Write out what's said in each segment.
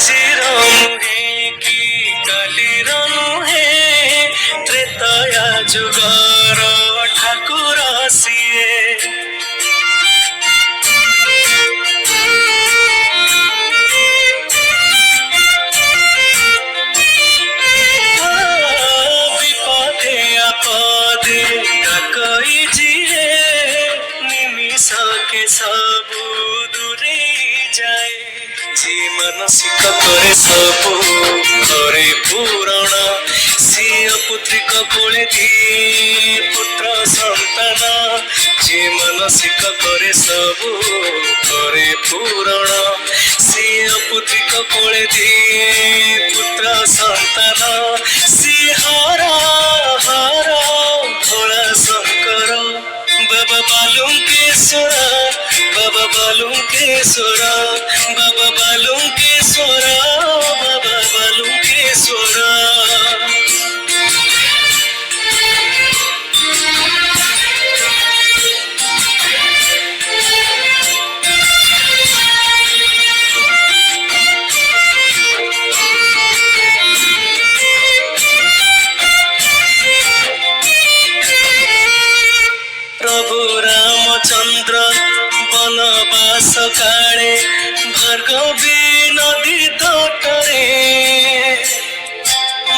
ଆଜିର ନୁହେଁ କି କାଲିର ନୁହେଁ, ତ୍ରେତୟା ଯୁଗର ଠାକୁର ସିଏ। ବିପଦେ ଆପଦେ ଡାକଇ ଯିଏ, ନିମିଷକେ ସବୁ ଦୂରେଇ ଯାଏ। ଯିଏ ମାନସିକ କରେ ସବୁ କରେ ପୂରଣ, ସିଏ ପୁତ୍ରିକ କୋଳେ ଦିଏ ପୁତ୍ର ସନ୍ତାନ। ଯିଏ ମାନସିକ କରେ ସବୁ କରେ ପୂରଣ, ସିଏ ପୁତ୍ରିକ କୋଳେ ଦିଏ ପୁତ୍ର ସନ୍ତାନ। ସିଏ ହର ହର ଭୋଳା ଶଙ୍କର, ବାବା ବାଲୁଙ୍କେଶ୍ୱର, ବାବା ବାଲୁଙ୍କେଶ୍ୱର, ବାବା ବାଲୁଙ୍କେଶ୍ୱର, ବାବା ବାଲୁଙ୍କେଶ୍ୱର। প্রভু রামচন্দ্র বনবাস কালে ভার্গবী নদী তটরে,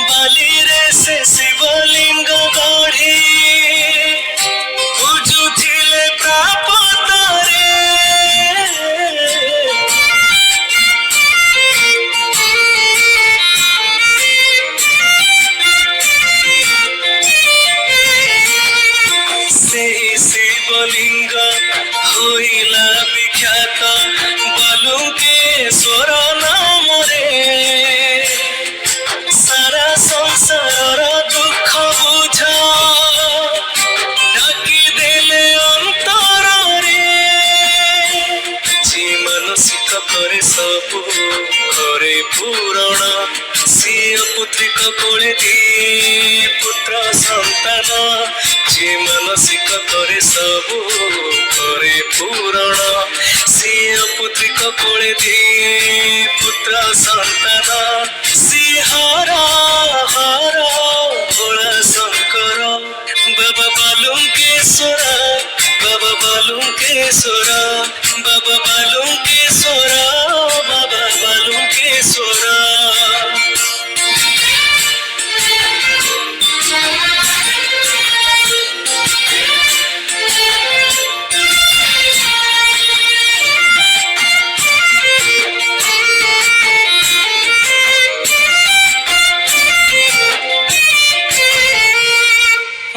বালিরে সে শিবলিঙ্গ গঢ়ি বুঝুଥିଲେ প্রাপତରେ। সেই শিবলিঙ্গ হইলা বিখ্যাত বালুঙ্কেশ্বর নামরে। সারা সংসারর দুঃখ বুঝ ডাকি দেলে অন্তরে। যে ମାନସିକ করে ସବୁ করে ପୂରଣ, ସିଏ ପୁତ୍ରିକ କୋଳେ ଦିଏ ପୁତ୍ର ସନ୍ତାନ। ଯେ ମାନସିକ করে ସବୁ করে ପୂରଣ, ସିଏ ପୁତ୍ରିକ କୋଳେ ଦିଏ ପୁତ୍ର ସନ୍ତାନ। ସିଏ ହର ହର ଭୋଳା ଶଙ୍କର, ବାବା ବାଲୁଙ୍କେଶ୍ୱର, ବାବା ବାଲୁଙ୍କେଶ୍ୱର, ବାବା ବାଲୁଙ୍କେଶ୍ୱର, ବାବା ବାଲୁଙ୍କେଶ୍ୱର।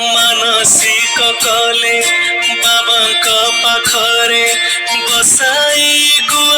ମାନସିକ କଲେ ବାବାଙ୍କ ପାଖରେ ବସାଇ ଗୁଆ